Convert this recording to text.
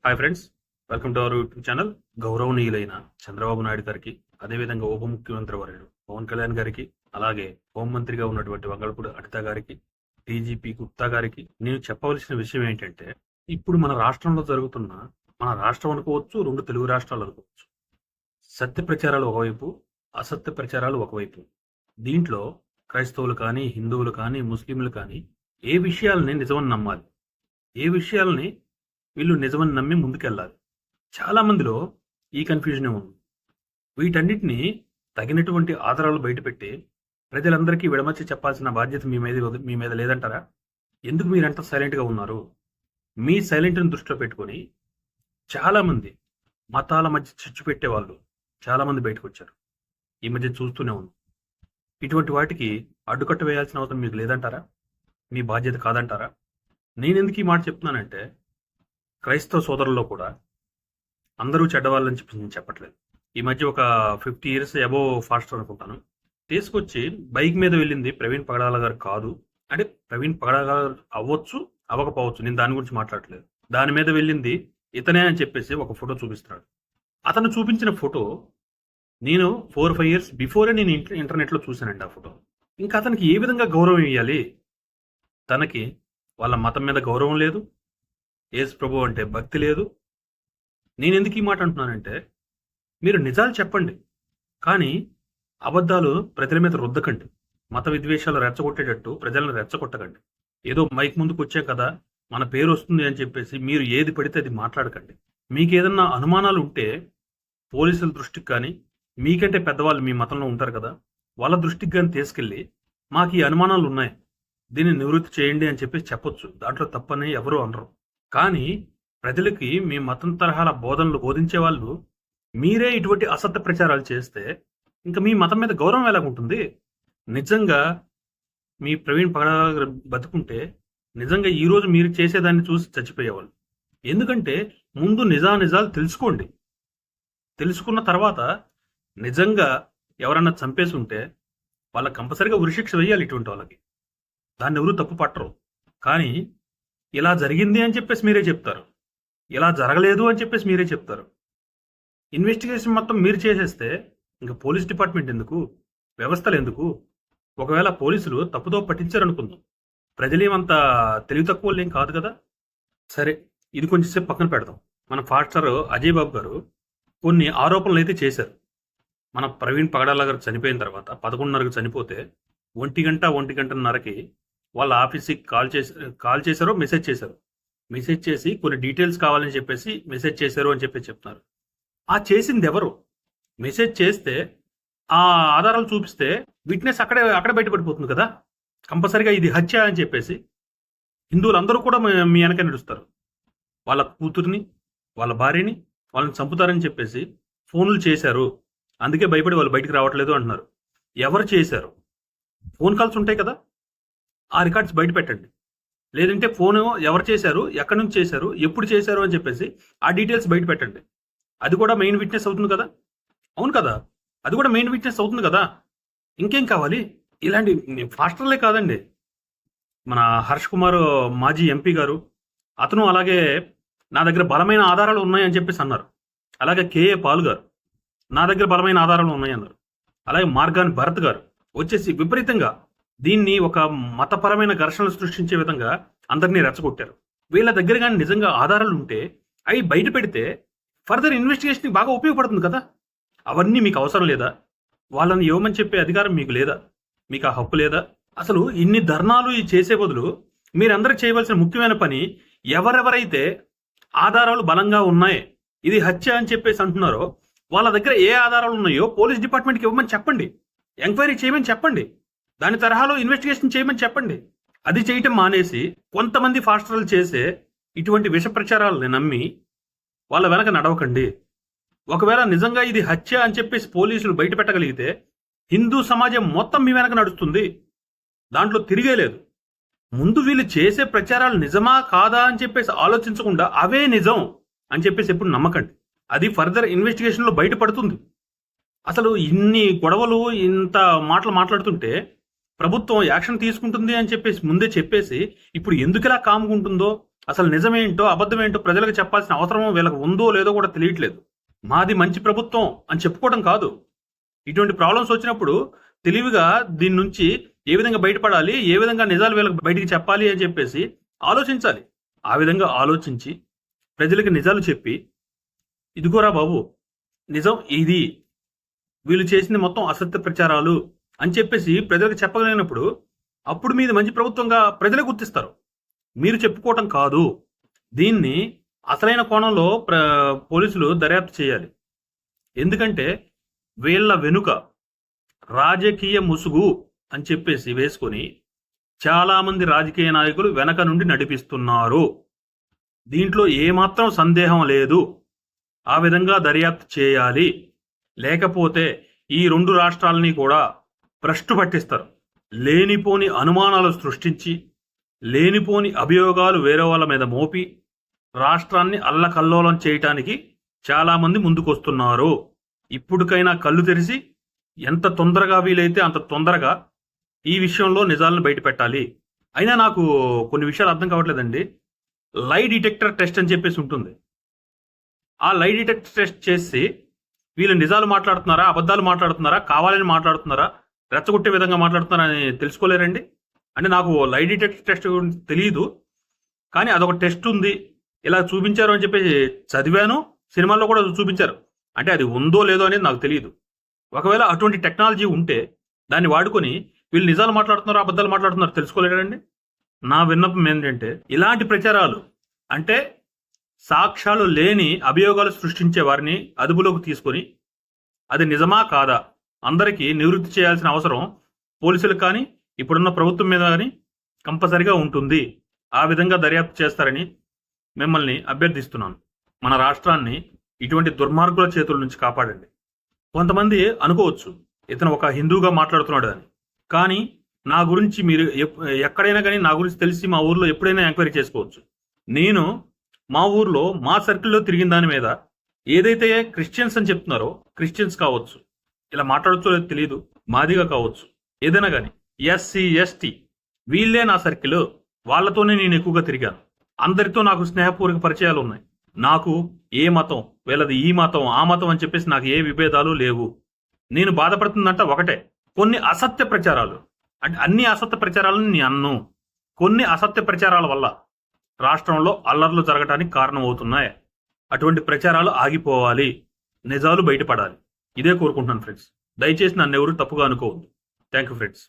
Hi friends, welcome to our YouTube channel. గౌరవనీయులైన చంద్రబాబు నాయుడు గారికి, అదేవిధంగా ఉప ముఖ్యమంత్రి వర్యుడు పవన్ కళ్యాణ్ గారికి, అలాగే హోంమంత్రిగా ఉన్నటువంటి వంగలపూడి అనిత గారికి, డీజీపీ గుప్తా గారికి నేను చెప్పవలసిన విషయం ఏంటంటే, ఇప్పుడు మన రాష్ట్రంలో జరుగుతున్న, మన రాష్ట్రం అనుకోవచ్చు, రెండు తెలుగు రాష్ట్రాలు అనుకోవచ్చు, సత్య ప్రచారాలు ఒకవైపు, అసత్య ప్రచారాలు ఒకవైపు. దీంట్లో క్రైస్తవులు కానీ, హిందువులు కానీ, ముస్లింలు కానీ ఏ విషయాలని నిజమని నమ్మాలి, ఏ విషయాలని వీళ్ళు నిజమని నమ్మి ముందుకెళ్ళాలి. చాలా మందిలో ఈ కన్ఫ్యూజనే ఉంది. వీటన్నిటిని తగినటువంటి ఆధారాలు బయటపెట్టి ప్రజలందరికీ విడమర్చి చెప్పాల్సిన బాధ్యత మీ మీద లేదంటారా? ఎందుకు మీరంతా సైలెంట్గా ఉన్నారు? మీ సైలెంట్ని దృష్టిలో పెట్టుకొని చాలామంది మతాల మధ్య చిచ్చు పెట్టేవాళ్ళు చాలామంది బయటకు వచ్చారు. ఈ మధ్య చూస్తూనే ఉన్నాం. ఇటువంటి వాటికి అడ్డుకట్ట వేయాల్సిన అవసరం మీకు లేదంటారా? మీ బాధ్యత కాదంటారా? నేను ఎందుకు ఈ మాట చెప్తున్నానంటే, క్రైస్తవ సోదరుల్లో కూడా అందరూ చెడ్డవాళ్ళని చెప్పి నేను చెప్పట్లేదు. ఈ మధ్య ఒక 50 years అబోవ్ ఫాస్టర్ అనుకుంటాను తీసుకొచ్చి బైక్ మీద వెళ్ళింది ప్రవీణ్ పగడాల గారు కాదు. అంటే ప్రవీణ్ పగడాల గారు అవ్వచ్చు, అవ్వకపోవచ్చు, నేను దాని గురించి మాట్లాడట్లేదు. దాని మీద వెళ్ళింది ఇతనే అని చెప్పేసి ఒక ఫోటో చూపిస్తున్నాడు. అతను చూపించిన ఫోటో నేను 4-5 years బిఫోరే నేను ఇంటర్నెట్లో చూశానండి ఆ ఫోటో. ఇంకా అతనికి ఏ విధంగా గౌరవం ఇవ్వాలి? తనకి వాళ్ళ మతం మీద గౌరవం లేదు, యేసు ప్రభు అంటే భక్తి లేదు. నేను ఎందుకు ఈ మాట అంటున్నానంటే, మీరు నిజాలు చెప్పండి, కానీ అబద్ధాలు ప్రజల మీద రుద్దకండి. మత విద్వేషాలు రెచ్చగొట్టేటట్టు ప్రజలను రెచ్చగొట్టకండి. ఏదో మైక్ ముందుకు వచ్చాం కదా, మన పేరు వస్తుంది అని చెప్పేసి మీరు ఏది పడితే అది మాట్లాడకండి. మీకు ఏదన్నా అనుమానాలు ఉంటే పోలీసుల దృష్టికి కానీ, మీకంటే పెద్దవాళ్ళు మీ మతంలో ఉంటారు కదా, వాళ్ళ దృష్టికి కానీ తీసుకెళ్ళి మాకు ఈ అనుమానాలు ఉన్నాయి, దీన్ని నివృత్తి చేయండి అని చెప్పేసి చెప్పొచ్చు. దాంట్లో తప్పని ఎవరు అనరు. కానీ ప్రజలకి మీ మతం తరహాల బోధనలు బోధించే వాళ్ళు మీరే ఇటువంటి అసత్య ప్రచారాలు చేస్తే ఇంకా మీ మతం మీద గౌరవం ఎలాగుంటుంది? నిజంగా మీ ప్రవీణ్ పగడాల బతుకుంటే నిజంగా ఈరోజు మీరు చేసేదాన్ని చూసి చచ్చిపోయేవాళ్ళు. ఎందుకంటే ముందు నిజాలు తెలుసుకోండి. తెలుసుకున్న తర్వాత నిజంగా ఎవరన్నా చంపేసి ఉంటే వాళ్ళకి కంపల్సరిగా ఉరిశిక్ష వేయాలి. ఇటువంటి వాళ్ళకి దాన్ని ఎవరు తప్పు పట్టరు. కానీ ఇలా జరిగింది అని చెప్పేసి మీరే చెప్తారు, ఇలా జరగలేదు అని చెప్పేసి మీరే చెప్తారు. ఇన్వెస్టిగేషన్ మొత్తం మీరు చేసేస్తే ఇంకా పోలీస్ డిపార్ట్మెంట్ ఎందుకు, వ్యవస్థలు ఎందుకు? ఒకవేళ పోలీసులు తప్పుదో పట్టించారనుకుందాం, ప్రజలేమంత తెలివి తక్కువ ఏం కాదు కదా. సరే, ఇది కొంచెంసేపు పక్కన పెడదాం. మన ఫాస్టర్ అజయ్ బాబు గారు కొన్ని ఆరోపణలు అయితే చేశారు. మన ప్రవీణ్ పగడాల గారు చనిపోయిన తర్వాత 11:30కి చనిపోతే 1-1:30కి వాళ్ళ ఆఫీస్కి కాల్ చేశారో మెసేజ్ చేసి కొన్ని డీటెయిల్స్ కావాలని చెప్పేసి మెసేజ్ చేశారు అని చెప్పి చెప్తున్నారు. ఆ చేసింది ఎవరు? మెసేజ్ చేస్తే ఆ ఆధారాలు చూపిస్తే విట్నెస్ అక్కడే బయటపడిపోతుంది కదా. కంపల్సరిగా ఇది హత్య అని చెప్పేసి హిందువులందరూ కూడా మీ వెనక నడుస్తారు. వాళ్ళ కూతుర్ని, వాళ్ళ భార్యని వాళ్ళని చంపుతారని చెప్పేసి ఫోన్లు చేశారు, అందుకే భయపడి వాళ్ళు బయటికి రావట్లేదు అంటున్నారు. ఎవరు చేశారు? ఫోన్ కాల్స్ ఉంటాయి కదా, ఆ రికార్డ్స్ బయట పెట్టండి. లేదంటే ఫోన్ ఎవరు చేశారు, ఎక్కడి నుంచి చేశారు, ఎప్పుడు చేశారు అని చెప్పేసి ఆ డీటెయిల్స్ బయట పెట్టండి. అది కూడా మెయిన్ విట్నెస్ అవుతుంది కదా. అవును కదా, అది కూడా మెయిన్ విట్నెస్ అవుతుంది కదా. ఇంకేం కావాలి? ఇలాంటి ఫాస్టర్లే కాదండి, మన హర్ష్ కుమార్ మాజీ ఎంపీ గారు, అతను అలాగే నా దగ్గర బలమైన ఆధారాలు ఉన్నాయని చెప్పేసి అన్నారు. అలాగే కేఏ పాల్ గారు, నా దగ్గర బలమైన ఆధారాలు ఉన్నాయన్నారు. అలాగే మార్గాన్ భరత్ గారు వచ్చేసి విపరీతంగా దీన్ని ఒక మతపరమైన ఘర్షణలు సృష్టించే విధంగా అందరినీ రెచ్చగొట్టారు. వీళ్ళ దగ్గర కానీ నిజంగా ఆధారాలు ఉంటే అవి బయట పెడితే ఫర్దర్ ఇన్వెస్టిగేషన్కి బాగా ఉపయోగపడుతుంది కదా. అవన్నీ మీకు అవసరం లేదా? వాళ్ళని ఇవ్వమని చెప్పే అధికారం మీకు లేదా? మీకు ఆ హక్కు లేదా? అసలు ఇన్ని ధర్నాలు చేసే బదులు మీరందరూ చేయవలసిన ముఖ్యమైన పని, ఎవరెవరైతే ఆధారాలు బలంగా ఉన్నాయి, ఇది హత్య అని చెప్పేసి అంటున్నారో వాళ్ళ దగ్గర ఏ ఆధారాలు ఉన్నాయో పోలీస్ డిపార్ట్మెంట్కి ఇవ్వమని చెప్పండి, ఎంక్వైరీ చేయమని చెప్పండి, దాని తరహాలో ఇన్వెస్టిగేషన్ చేయమని చెప్పండి. అది చేయటం మానేసి కొంతమంది ఫాస్టర్లు చేసే ఇటువంటి విష ప్రచారాలను నమ్మి వాళ్ళ వెనక నడవకండి. ఒకవేళ నిజంగా ఇది హత్య అని చెప్పేసి పోలీసులు బయట పెట్టగలిగితే హిందూ సమాజం మొత్తం మీ వెనక నడుస్తుంది, దాంట్లో తిరిగే లేదు. ముందు వీళ్ళు చేసే ప్రచారాలు నిజమా కాదా అని చెప్పేసి ఆలోచించకుండా అవే నిజం అని చెప్పేసి ఎప్పుడు నమ్మకండి. అది ఫర్దర్ ఇన్వెస్టిగేషన్లో బయటపడుతుంది. అసలు ఇన్ని గొడవలు, ఇంత మాటలు మాట్లాడుతుంటే ప్రభుత్వం యాక్షన్ తీసుకుంటుంది అని చెప్పేసి ముందే చెప్పేసి ఇప్పుడు ఎందుకు ఇలా కామ్గా ఉంటుందో అసలు నిజమేంటో అబద్ధమేంటో ప్రజలకు చెప్పాల్సిన అవసరం వీళ్ళకి ఉందో లేదో కూడా తెలియట్లేదు. మాది మంచి ప్రభుత్వం అని చెప్పుకోవడం కాదు, ఇటువంటి ప్రాబ్లమ్స్ వచ్చినప్పుడు తెలివిగా దీని నుంచి ఏ విధంగా బయటపడాలి, ఏ విధంగా నిజాలు వీళ్ళకి బయటికి చెప్పాలి అని చెప్పేసి ఆలోచించాలి. ఆ విధంగా ఆలోచించి ప్రజలకు నిజాలు చెప్పి, ఇదిగోరా బాబు నిజం ఇది, వీళ్ళు చేసింది మొత్తం అసత్య ప్రచారాలు అని చెప్పేసి ప్రజలకు చెప్పగలిగినప్పుడు అప్పుడు మీది మంచి ప్రభుత్వంగా ప్రజలే గుర్తిస్తారు. మీరు చెప్పుకోవటం కాదు. దీన్ని అసలైన కోణంలో పోలీసులు దర్యాప్తు చేయాలి. ఎందుకంటే వీళ్ళ వెనుక రాజకీయ ముసుగు అని చెప్పేసి వేసుకొని చాలా మంది రాజకీయ నాయకులు వెనక నుండి నడిపిస్తున్నారు. దీంట్లో ఏమాత్రం సందేహం లేదు. ఆ విధంగా దర్యాప్తు చేయాలి. లేకపోతే ఈ 2 రాష్ట్రాలని కూడా భ్రష్టు పట్టిస్తారు. లేనిపోని అనుమానాలు సృష్టించి, లేనిపోని అభియోగాలు వేరే వాళ్ళ మీద మోపి రాష్ట్రాన్ని అల్లకల్లోలం చేయటానికి చాలా మంది ముందుకొస్తున్నారు. ఇప్పటికైనా కళ్ళు తెరిచి ఎంత తొందరగా వీలైతే అంత తొందరగా ఈ విషయంలో నిజాలను బయట పెట్టాలి. అయినా నాకు కొన్ని విషయాలు అర్థం కావట్లేదండి. లై డిటెక్టర్ టెస్ట్ అని చెప్పేసి ఉంటుంది. ఆ లై డిటెక్టర్ టెస్ట్ చేసి వీళ్ళు నిజాలు మాట్లాడుతున్నారా, అబద్ధాలు మాట్లాడుతున్నారా, కావాలని మాట్లాడుతున్నారా, రెచ్చగొట్టే విధంగా మాట్లాడుతున్నారా అని తెలుసుకోలేరండి. అంటే నాకు లై డిటెక్టర్ టెస్ట్ గురించి తెలియదు, కానీ అదొక టెస్ట్ ఉంది, ఇలా చూపించారు అని చెప్పేసి చదివాను. సినిమాల్లో కూడా చూపించారు. అంటే అది ఉందో లేదో అనేది నాకు తెలియదు. ఒకవేళ అటువంటి టెక్నాలజీ ఉంటే దాన్ని వాడుకొని వీళ్ళు నిజాలు మాట్లాడుతున్నారో అబద్ధాలు మాట్లాడుతున్నారో తెలుసుకోలేరండి. నా విన్నపం ఏంటంటే ఇలాంటి ప్రచారాలు, అంటే సాక్ష్యాలు లేని అభియోగాలు సృష్టించే వారిని అదుపులోకి తీసుకొని అది నిజమా కాదా అందరికీ నివృత్తి చేయాల్సిన అవసరం పోలీసులకు కానీ ఇప్పుడున్న ప్రభుత్వం మీద కానీ కంపల్సరిగా ఉంటుంది. ఆ విధంగా దర్యాప్తు చేస్తారని మిమ్మల్ని అభ్యర్థిస్తున్నాను. మన రాష్ట్రాన్ని ఇటువంటి దుర్మార్గుల చేతుల నుంచి కాపాడండి. కొంతమంది అనుకోవచ్చు ఇతను ఒక హిందూగా మాట్లాడుతున్నాడు అని, కానీ నా గురించి మీరు ఎక్కడైనా కానీ నా గురించి తెలిసి మా ఊర్లో ఎప్పుడైనా ఎంక్వైరీ చేసుకోవచ్చు. నేను మా ఊర్లో మా సర్కిల్లో తిరిగిన దాని మీద ఏదైతే క్రిస్టియన్స్ అని చెప్తున్నారో, క్రిస్టియన్స్ కావచ్చు, ఇలా మాట్లాడచ్చో లేదో తెలియదు, మాదిగా కావచ్చు, ఏదైనా కానీ ఎస్సీ ఎస్టీ వీళ్ళే నా సర్కిల్, వాళ్ళతోనే నేను ఎక్కువగా తిరిగాను. అందరితో నాకు స్నేహపూర్వక పరిచయాలు ఉన్నాయి. నాకు ఏ మతం, వీళ్ళది ఈ మతం ఆ మతం అని చెప్పేసి నాకు ఏ విభేదాలు లేవు. నేను బాధపడుతుందంట ఒకటే, కొన్ని అసత్య ప్రచారాలు, అంటే అన్ని అసత్య ప్రచారాలను నేను అన్ను, కొన్ని అసత్య ప్రచారాల వల్ల రాష్ట్రంలో అల్లర్లు జరగడానికి కారణం అవుతున్నాయి. అటువంటి ప్రచారాలు ఆగిపోవాలి, నిజాలు బయటపడాలి. ఇదే కోరుకుంటున్నాను ఫ్రెండ్స్. దయచేసి నన్ను ఎవరు తప్పుగా అనుకోవద్దు. Thank you friends.